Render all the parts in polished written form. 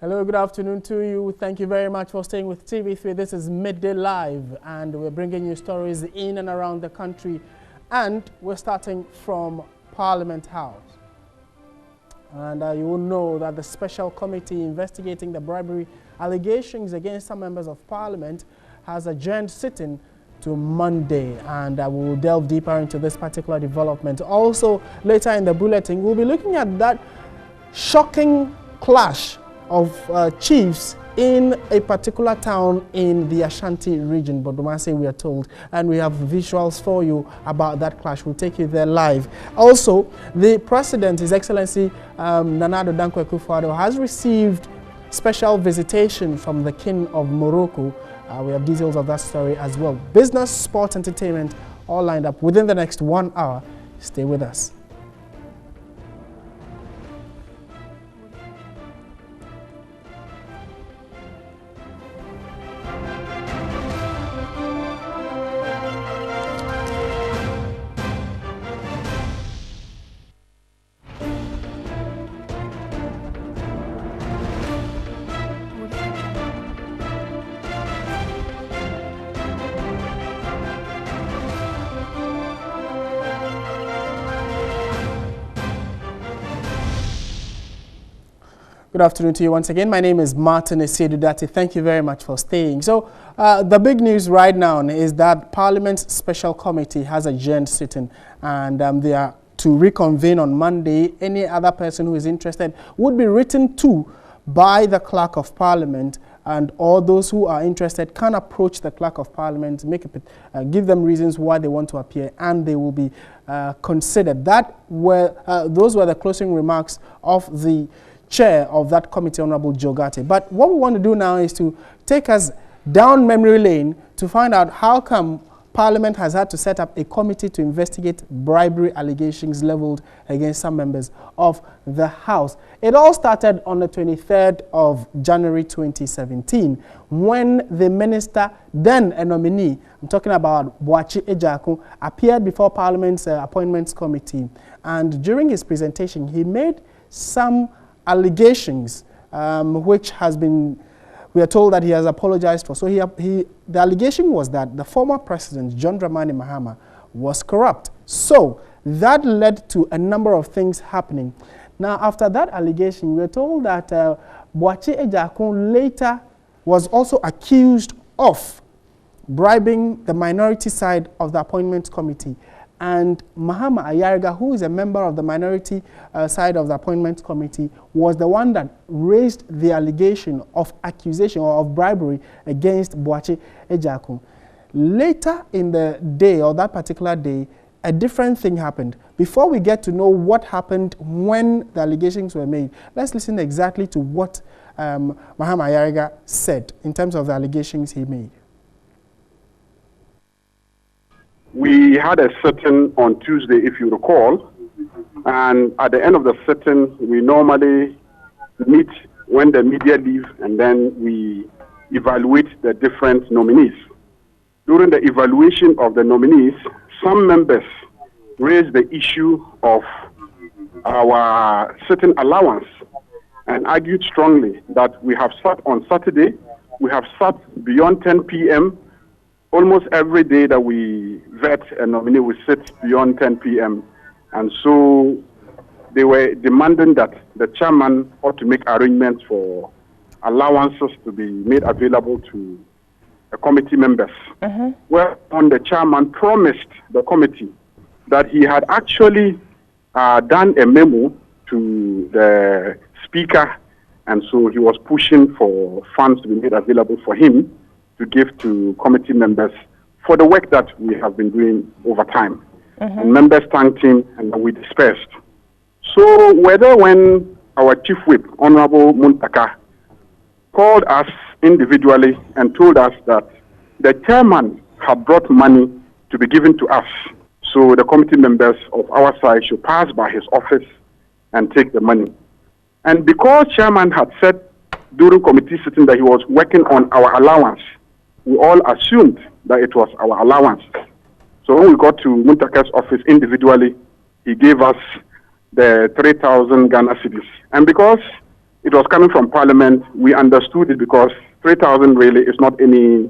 Hello, good afternoon to you. Thank you very much for staying with TV3. This is Midday Live, and we're bringing you stories in and around the country. And we're starting from Parliament House. And you will know that the special committee investigating the bribery allegations against some members of Parliament has adjourned sitting to Monday, and we will delve deeper into this particular development. Also, later in the bulletin, we'll be looking at that shocking clash of chiefs in a particular town in the Ashanti region, Bodomase, we are told, and we have visuals for you about that clash. We'll take you there live. Also, the President, His Excellency Nana Addo Dankwa Akufo-Addo, has received special visitation from the King of Morocco. We have details of that story as well. Business, sports, entertainment, all lined up within the next 1 hour. Stay with us. Good afternoon to you once again. My name is Martin Asiedu-Dartey. Thank you very much for staying. So the big news right now is that Parliament's special committee has adjourned sitting, and they are to reconvene on Monday. Any other person who is interested would be written to by the Clerk of Parliament, and all those who are interested can approach the Clerk of Parliament, give them reasons why they want to appear, and they will be considered. Those were the closing remarks of the chair of that committee, Honorable Jogate. But what we want to do now is to take us down memory lane to find out how come Parliament has had to set up a committee to investigate bribery allegations leveled against some members of the House. It all started on the 23rd of January 2017 when the minister, then a nominee, I'm talking about Boakye Ejaku, appeared before Parliament's Appointments Committee. And during his presentation, he made some allegations, which has been, we are told that he has apologized for. So the allegation was that the former president, John Dramani Mahama, was corrupt. So that led to a number of things happening. Now, after that allegation, we are told that Boakye Ejaku later was also accused of bribing the minority side of the Appointments Committee. And Mahama Ayariga, who is a member of the minority side of the Appointments Committee, was the one that raised the allegation of accusation or of bribery against Boakye Ejaku. Later in the day, or that particular day, a different thing happened. Before we get to know what happened when the allegations were made, let's listen exactly to what Mahama Ayariga said in terms of the allegations he made. We had a sitting on Tuesday, if you recall, and at the end of the sitting, we normally meet when the media leave, and then we evaluate the different nominees. During the evaluation of the nominees, some members raised the issue of our sitting allowance and argued strongly that we have sat on Saturday, we have sat beyond 10 p.m., almost every day that we vet a nominee, we sit beyond 10 p.m. And so they were demanding that the chairman ought to make arrangements for allowances to be made available to the committee members. Whereupon the chairman promised the committee that he had actually done a memo to the speaker, and so he was pushing for funds to be made available for him to give to committee members for the work that we have been doing over time. And members thanked him, and we dispersed. So whether when our chief whip, Honorable Muntaka, called us individually and told us that the chairman had brought money to be given to us, so the committee members of our side should pass by his office and take the money. And because chairman had said during committee sitting that he was working on our allowance, we all assumed that it was our allowance. So when we got to Muntaka's office individually, he gave us the 3,000 Ghana cedis. And because it was coming from Parliament, we understood it because 3,000 really is not any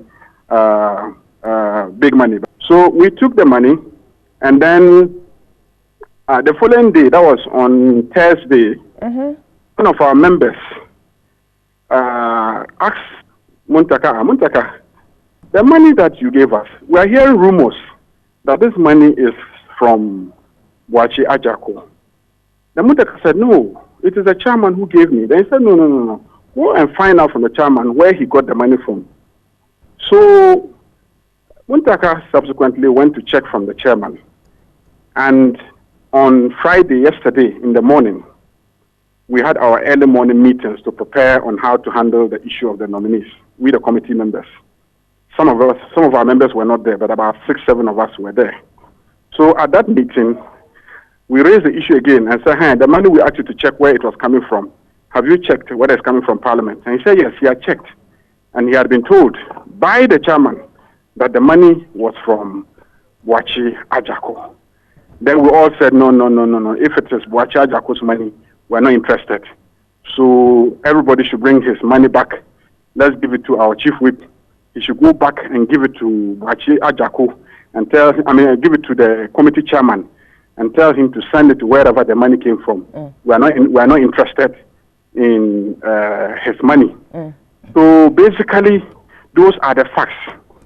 big money. So we took the money, and then the following day, that was on Thursday, one of our members asked Muntaka, the money that you gave us, we are hearing rumors that this money is from Boakye Ajako. The Muntaka said, no, it is the chairman who gave me. Then he said, no. Go and find out from the chairman where he got the money from. So Muntaka subsequently went to check from the chairman. And on Friday, yesterday, in the morning, we had our early morning meetings to prepare on how to handle the issue of the nominees, we the committee members. Some of our members were not there, but about 6, 7 of us were there. So at that meeting, we raised the issue again and said, hey, the money we asked you to check where it was coming from, have you checked whether it's coming from Parliament? And he said, yes, he had checked. And he had been told by the chairman that the money was from Boakye Ajako. Then we all said, no. If it is Boakye Ajako's money, we're not interested. So everybody should bring his money back. Let's give it to our chief whip. He should go back and give it to Boakye Ajako and give it to the committee chairman and tell him to send it to wherever the money came from. We are not interested in his money. So basically, those are the facts.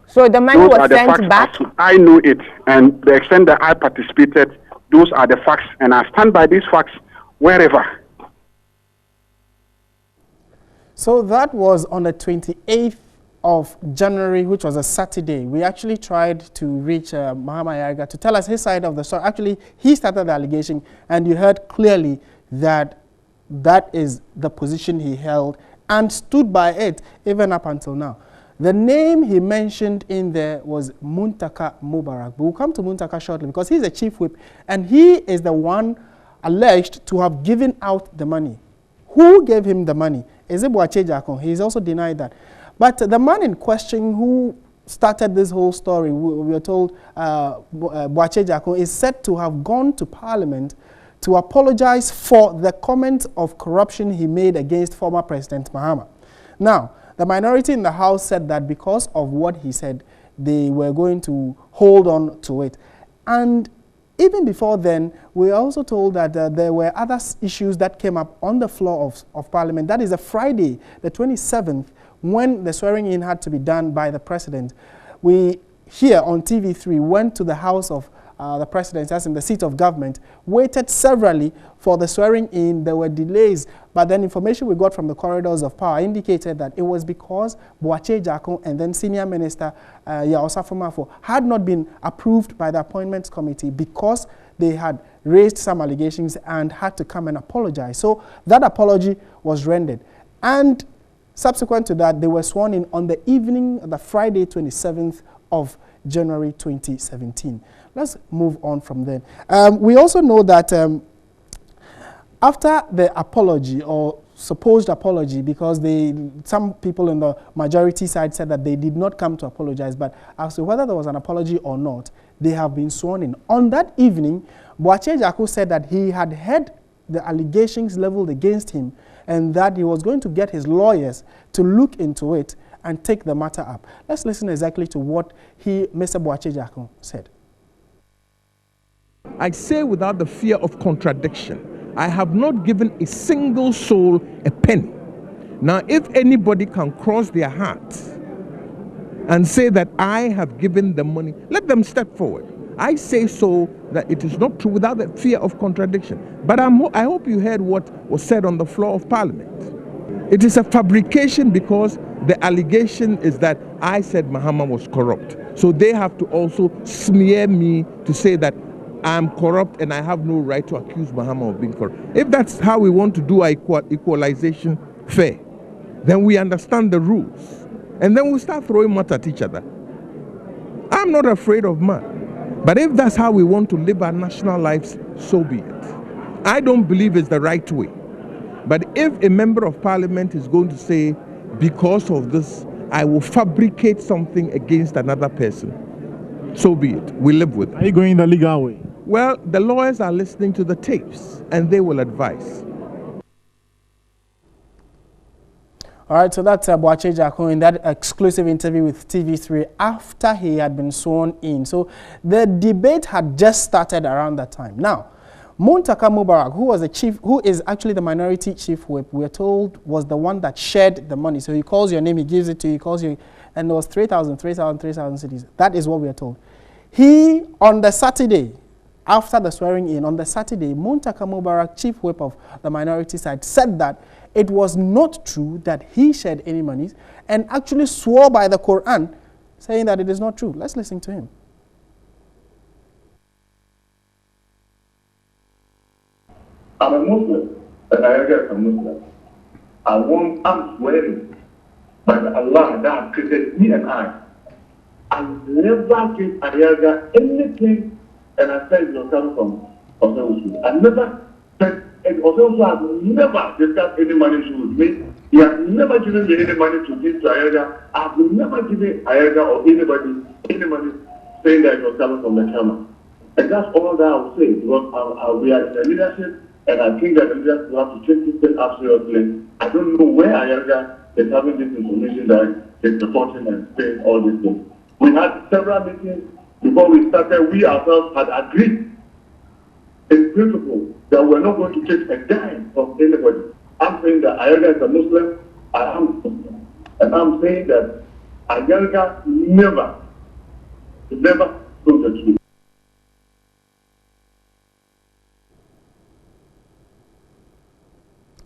So the money was sent back? I know it, and the extent that I participated, those are the facts, and I stand by these facts wherever. So that was on the 28th of January, which was a Saturday. We actually tried to reach Mahama Yaga to tell us his side of the story. Actually, he started the allegation, and you heard clearly that that is the position he held and stood by it even up until now. The name he mentioned in there was Muntaka Mubarak. But we'll come to Muntaka shortly because he's a chief whip and he is the one alleged to have given out the money. Who gave him the money? Is it Boakye Ajako? He's also denied that. But the man in question who started this whole story, we are told Boakye Ajako, is said to have gone to Parliament to apologize for the comment of corruption he made against former President Mahama. Now, the minority in the House said that because of what he said, they were going to hold on to it. And even before then, we were also told that there were other issues that came up on the floor of Parliament. That is a Friday, the 27th, when the swearing in had to be done by the President. We, here on TV3, went to the House of the President, as in the seat of government, waited severally for the swearing in. There were delays, but then information we got from the corridors of power indicated that it was because Boakye Ajako and then Senior Minister Yaw Osafo-Maafo had not been approved by the Appointments Committee because they had raised some allegations and had to come and apologize. So that apology was rendered. And subsequent to that, they were sworn in on the evening of the Friday 27th of January 2017. Let's move on from there. We also know that after the apology or supposed apology, because some people in the majority side said that they did not come to apologize, but as to whether there was an apology or not, they have been sworn in. On that evening, Boakye Ajako said that he had heard the allegations leveled against him and that he was going to get his lawyers to look into it and take the matter up. Let's listen exactly to what Mr. Boakye Ajako said. I say without the fear of contradiction, I have not given a single soul a penny. Now, if anybody can cross their heart and say that I have given them money, let them step forward. I say so that it is not true without the fear of contradiction. But I hope you heard what was said on the floor of Parliament. It is a fabrication because the allegation is that I said Mahama was corrupt. So they have to also smear me to say that I'm corrupt and I have no right to accuse Mahama of being corrupt. If that's how we want to do equalization fair, then we understand the rules. And then we start throwing mud at each other. I'm not afraid of mud. But if that's how we want to live our national lives, so be it. I don't believe it's the right way. But if a member of parliament is going to say, because of this, I will fabricate something against another person, so be it. We live with it. Are you going the legal way? Well, the lawyers are listening to the tapes and they will advise. All right, so that's Boache Jako in that exclusive interview with TV3 after he had been sworn in. So the debate had just started around that time. Now, Muntaka Mubarak, who is actually the minority chief whip, we're told was the one that shared the money. So he calls your name, he gives it to you, he calls you, and it was 3,000 cities. That is what we are told. He, on the Saturday, after the swearing in, on the Saturday, Muntaka Mubarak, chief whip of the minority side, said that it was not true that he shared any monies and actually swore by the Quran, saying that it is not true. Let's listen to him. I'm a Muslim, and Ayaga is a Muslim. I'm swearing by Allah that created me and I never give Ayaga anything, and I said it will come from Osewusu. I never said, and Osewusu has never discussed any money with me. He has never given me any money to give to Ayaga. I have never given Ayaga or anybody any money saying that it was coming from the camera. And that's all that I will say, because we are in the leadership, and I think that the leaders will have to take this thing up seriously. I don't know where Ayaga is having this information that is supporting and saying all these things. We had several meetings before we started. We ourselves had agreed in principle that we're not going to take a dime from anybody. I'm saying that Ayaga is a Muslim. I am Muslim. And I'm saying that Ayaga never told the truth.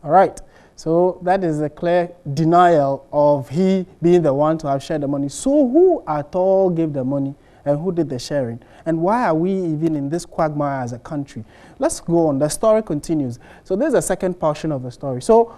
All right. So that is a clear denial of he being the one to have shared the money. So who at all gave the money and who did the sharing? And why are we even in this quagmire as a country? Let's go on. The story continues. So there's a second portion of the story. So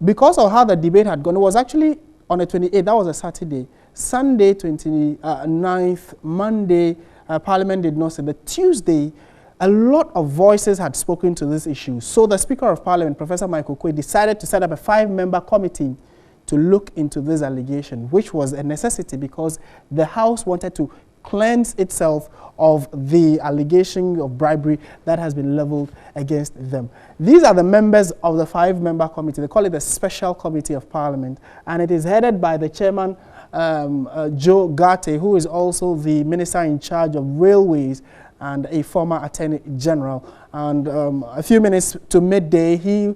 because of how the debate had gone, it was actually on the 28th, that was a Saturday. Sunday, 29th, Monday, Parliament did not sit. The Tuesday, a lot of voices had spoken to this issue. So the Speaker of Parliament, Professor Michael Quay, decided to set up a 5-member committee to look into this allegation, which was a necessity because the House wanted to cleanse itself of the allegation of bribery that has been leveled against them. These are the members of the 5-member committee. They call it the Special Committee of Parliament, and it is headed by the chairman, Asiedu-Dartey, who is also the minister in charge of railways and a former Attorney General. And a few minutes to midday, he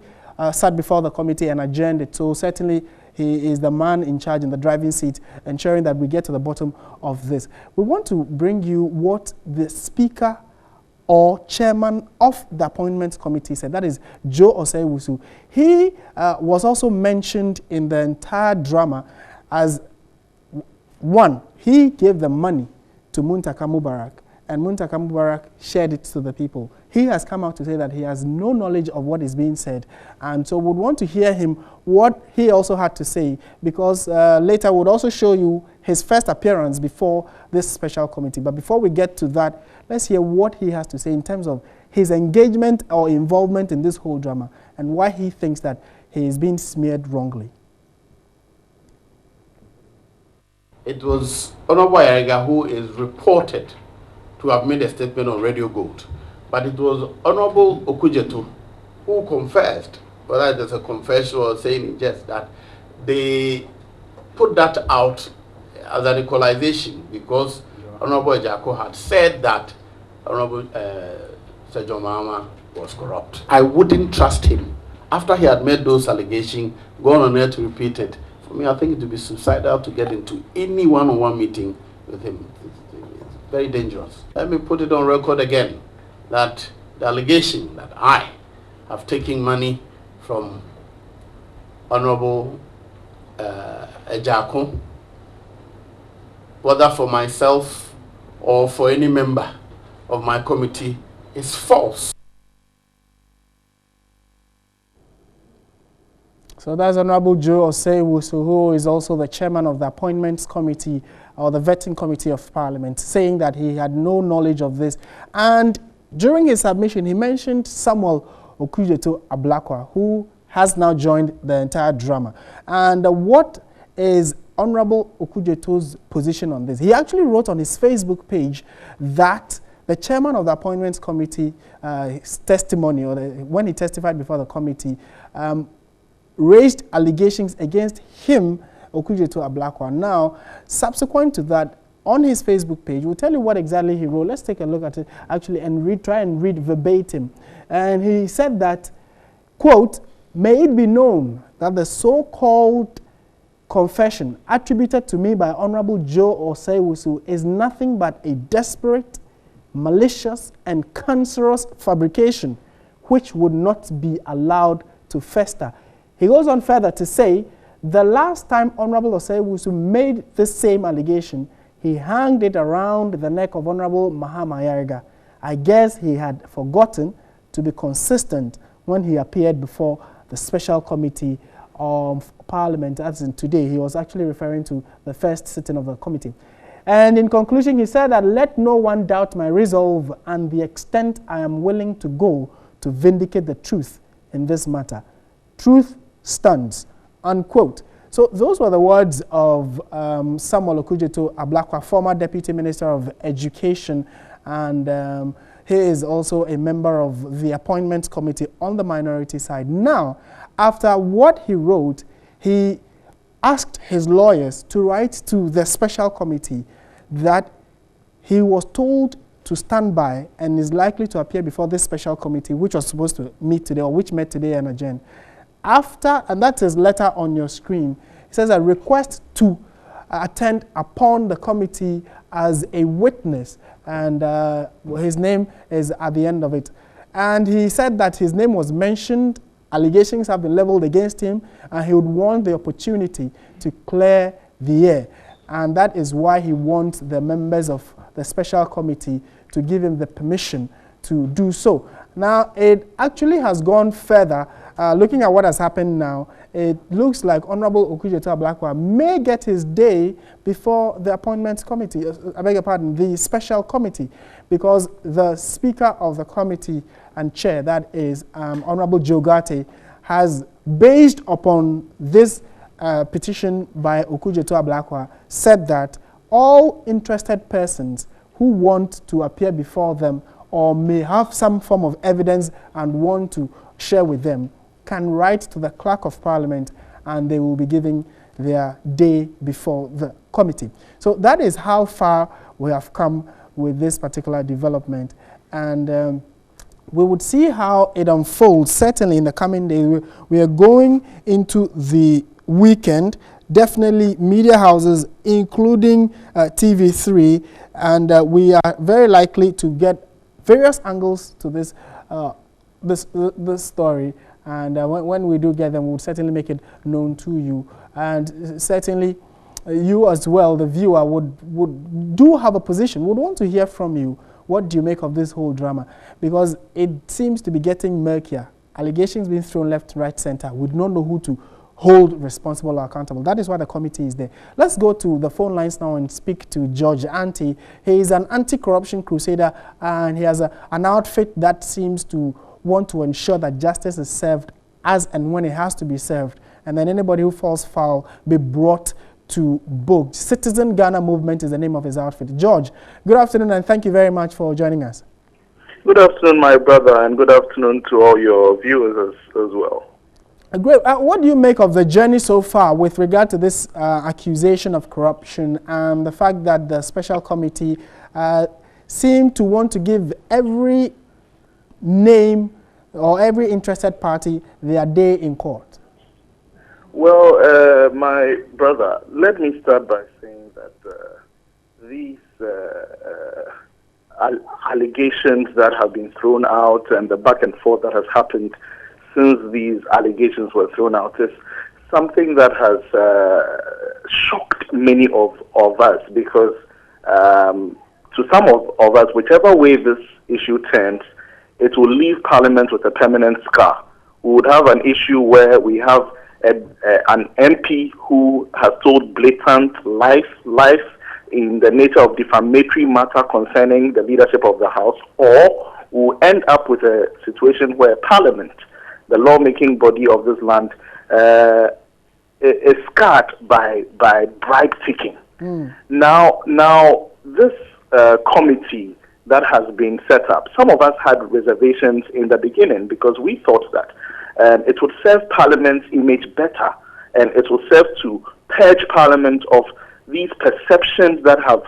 sat before the committee and adjourned it. So certainly he is the man in charge in the driving seat, ensuring that we get to the bottom of this. We want to bring you what the Speaker or Chairman of the Appointments Committee said. That is Joe Osei-Wusu. He was also mentioned in the entire drama as one. He gave the money to Muntaka Mubarak, and Muntaka Mubarak shared it to the people. He has come out to say that he has no knowledge of what is being said, and so we want to hear him what he also had to say, because later we'll also show you his first appearance before this special committee. But before we get to that, let's hear what he has to say in terms of his engagement or involvement in this whole drama and why he thinks that he is being smeared wrongly. It was Honorable Ayaga who is reported to have made a statement on Radio Gold. But it was Honorable Okujeto who confessed, whether there's a confession or saying in jest, that they put that out as an equalization because Honorable Ejako had said that Honorable Sejo Mahama was corrupt. I wouldn't trust him. After he had made those allegations, gone on air to repeat it, for me, I think it would be suicidal to get into any one-on-one meeting with him. It's very dangerous. Let me put it on record again that the allegation that I have taken money from Honorable Ejako, whether for myself or for any member of my committee, is false. So that's Honorable Joe Osei-Wusu, who is also the chairman of the Appointments Committee or the Vetting Committee of Parliament, saying that he had no knowledge of this. And during his submission, he mentioned Samuel Okujeto Ablakwa, who has now joined the entire drama. And what is Honorable Okujeto's position on this? He actually wrote on his Facebook page that the chairman of the Appointments Committee, his testimony, or when he testified before the committee, raised allegations against him, Okudzeto-Ablakwa. Now, subsequent to that, on his Facebook page, we'll tell you what exactly he wrote. Let's take a look at it actually and try and read verbatim. And he said that, quote, "May it be known that the so-called confession attributed to me by Honorable Joe Osei-Owusu is nothing but a desperate, malicious, and cancerous fabrication which would not be allowed to fester." He goes on further to say, the last time Honorable Osei-Owusu made this same allegation, he hanged it around the neck of Honorable Mahama Ayariga. I guess he had forgotten to be consistent when he appeared before the special committee of Parliament, as in today. He was actually referring to the first sitting of the committee. And in conclusion, he said that let no one doubt my resolve and the extent I am willing to go to vindicate the truth in this matter. Truth stands, unquote. So those were the words of Samuel Okudzeto-Ablakwa, former Deputy Minister of Education, and he is also a member of the Appointments Committee on the minority side. Now, after what he wrote, he asked his lawyers to write to the special committee that he was told to stand by and is likely to appear before this special committee, which was supposed to meet today, or which met today and adjourned. After, and that's his letter on your screen, it says a request to attend upon the committee as a witness, and his name is at the end of it. And he said that his name was mentioned, allegations have been leveled against him, and he would want the opportunity to clear the air. And that is why he wants the members of the special committee to give him the permission to do so. Now, it actually has gone further. Looking at what has happened now, it looks like Honorable Okudzeto-Ablakwa may get his day before the Appointments Committee, I beg your pardon, the special committee, because the Speaker of the committee and chair, that is Honorable Asiedu-Dartey, has, based upon this petition by Okudzeto-Ablakwa, said that all interested persons who want to appear before them or may have some form of evidence and want to share with them can write to the Clerk of Parliament, and they will be giving their day before the committee. So that is how far we have come with this particular development, and we would see how it unfolds. Certainly in the coming days, we are going into the weekend. Definitely media houses, including TV3, and we are very likely to get various angles to this this story. And when we do get them, we'll certainly make it known to you. And certainly you as well, the viewer, would have a position, would want to hear from you. What do you make of this whole drama? Because it seems to be getting murkier. Allegations being thrown left, right, center. We do not know who to hold responsible or accountable. That is why the committee is there. Let's go to the phone lines now and speak to George Ante. He is an anti-corruption crusader, and he has an outfit that seems to want to ensure that justice is served as and when it has to be served, and then anybody who falls foul be brought to book. Citizen Ghana Movement is the name of his outfit. George, good afternoon, and thank you very much for joining us. Good afternoon, my brother, and good afternoon to all your viewers as well. Great. What do you make of the journey so far with regard to this accusation of corruption and the fact that the special committee seem to want to give every name or every interested party their day in court? Well, my brother, let me start by saying that these allegations that have been thrown out and the back and forth that has happened since these allegations were thrown out is something that has shocked many of us, because to some of us, whichever way this issue turns, it will leave Parliament with a permanent scar. We would have an issue where we have an MP who has told blatant lies in the nature of defamatory matter concerning the leadership of the House, or we'll end up with a situation where Parliament, the lawmaking body of this land, is scarred by bribe taking. Now this committee that has been set up, some of us had reservations in the beginning, because we thought that it would serve Parliament's image better, and it will serve to purge Parliament of these perceptions that have,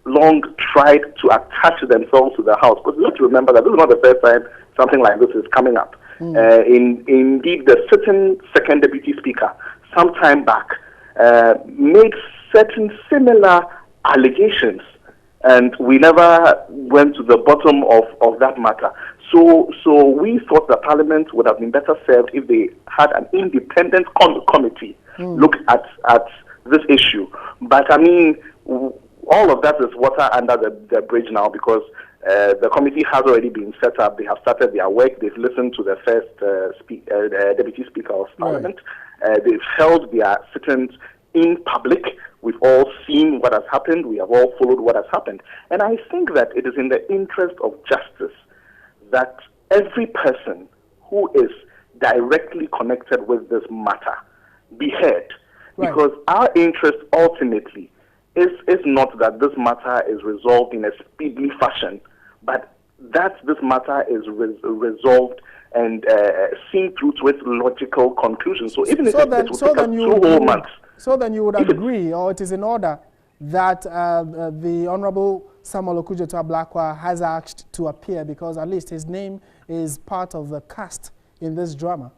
long tried to attach themselves to the House. Because we have to remember that this is not the first time something like this is coming up. Indeed, the sitting second deputy speaker, some time back, made certain similar allegations, and we never went to the bottom of that matter. So we thought the Parliament would have been better served if they had an independent committee look at this issue. But I mean, all of that is water under the bridge now, because the committee has already been set up. They have started their work. They've listened to the first Deputy Speaker of Parliament. They've held their sittings in public. We've all seen what has happened. We have all followed what has happened. And I think that it is in the interest of justice that every person who is directly connected with this matter be heard. Right. Because our interest ultimately is not that this matter is resolved in a speedy fashion, but that this matter is resolved and seen through to its logical conclusion. So even if it will take us 2 whole months. So then you would agree, or it is in order, that the Honorable Samuel Okudzeto-Ablakwa has asked to appear, because at least his name is part of the cast in this drama.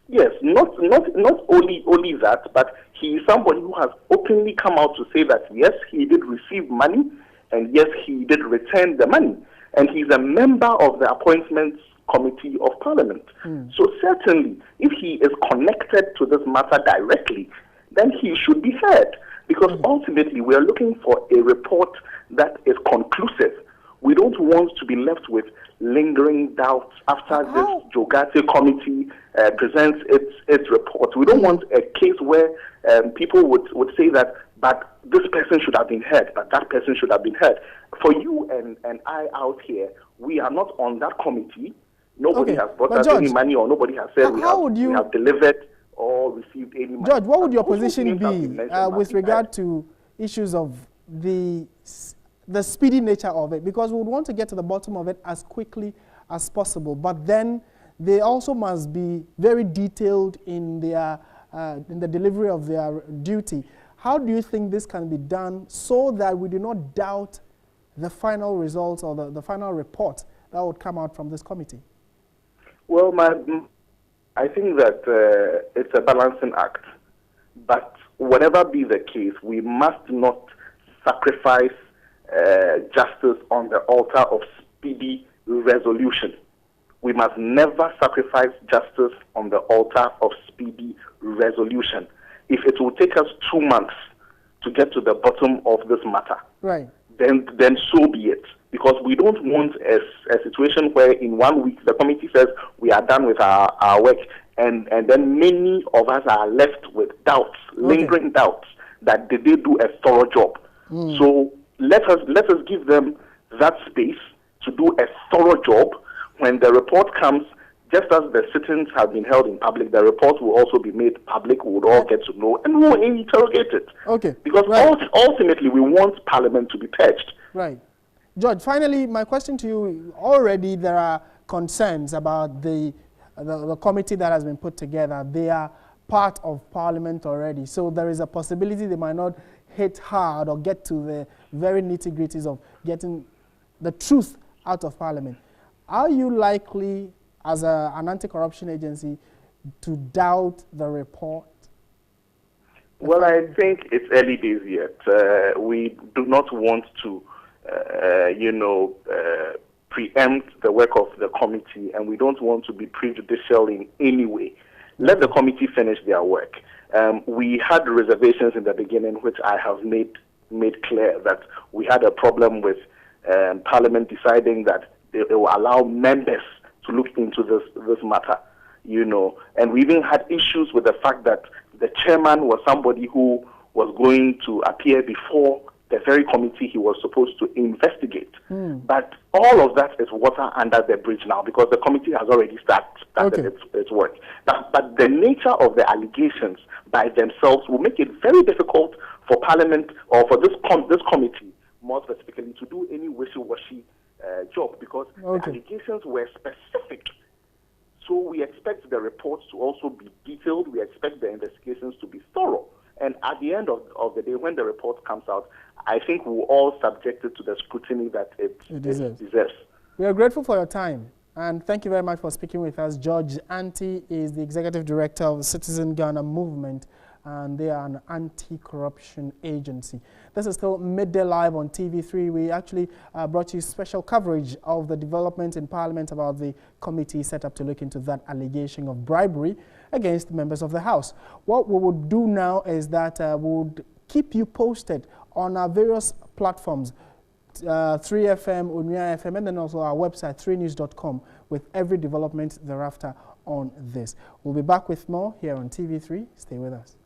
Yes, not only that, but he is somebody who has openly come out to say that yes, he did receive money, and yes, he did return the money, and he's a member of the Appointments Committee of Parliament. So certainly, if he is connected to this matter directly, then he should be heard, because ultimately we are looking for a report that is conclusive. We don't want to be left with lingering doubts after this Asiedu-Dartey committee presents its report. We don't want a case where people would say that, but this person should have been heard, but that person should have been heard. For you and I out here, we are not on that committee. Nobody has brought us any money, or nobody has said we have delivered or received any money. George, what would your position be with regard to issues of the speedy nature of it? Because we would want to get to the bottom of it as quickly as possible, but then they also must be very detailed in their in the delivery of their duty. How do you think this can be done so that we do not doubt the final results or the final report that would come out from this committee? Well, I think that it's a balancing act. But whatever be the case, we must not sacrifice justice on the altar of speedy resolution. We must never sacrifice justice on the altar of speedy resolution. If it will take us 2 months to get to the bottom of this matter, right, then so be it. Because we don't want a situation where in 1 week the committee says we are done with our work, and then many of us are left with doubts, lingering doubts, that did they do a thorough job. So let us give them that space to do a thorough job. When the report comes, just as the sittings have been held in public, the report will also be made public. We would all get to know, and we will interrogate it. Okay. Because ultimately, we want Parliament to be purged. Right. George, finally, my question to you, already there are concerns about the committee that has been put together. They are part of Parliament already, so there is a possibility they might not hit hard or get to the very nitty-gritties of getting the truth out of Parliament. Are you likely, as an anti-corruption agency, to doubt the report? Well, I think it's early days yet. We do not want to preempt the work of the committee, and we don't want to be prejudicial in any way. Let the committee finish their work. We had reservations in the beginning, which I have made clear, that we had a problem with Parliament deciding that they will allow members to look into this matter, and we even had issues with the fact that the chairman was somebody who was going to appear before the very committee he was supposed to investigate. But all of that is water under the bridge now, because the committee has already started its work. But the nature of the allegations by themselves will make it very difficult for Parliament, or for this committee more specifically, to do any wishy-washy job, because the allegations were specific. So we expect the reports to also be detailed. We expect the investigations to be thorough. And at the end of the day, when the report comes out, I think we're all subjected to the scrutiny that it deserves. We are grateful for your time. And thank you very much for speaking with us. George Anti is the Executive Director of the Citizen Ghana Movement, and they are an anti-corruption agency. This is still Midday Live on TV3. We actually brought you special coverage of the development in Parliament about the committee set up to look into that allegation of bribery against members of the House. What we would do now is that we would keep you posted on our various platforms, 3FM, Unia FM, and then also our website, 3news.com, with every development thereafter on this. We'll be back with more here on TV3. Stay with us.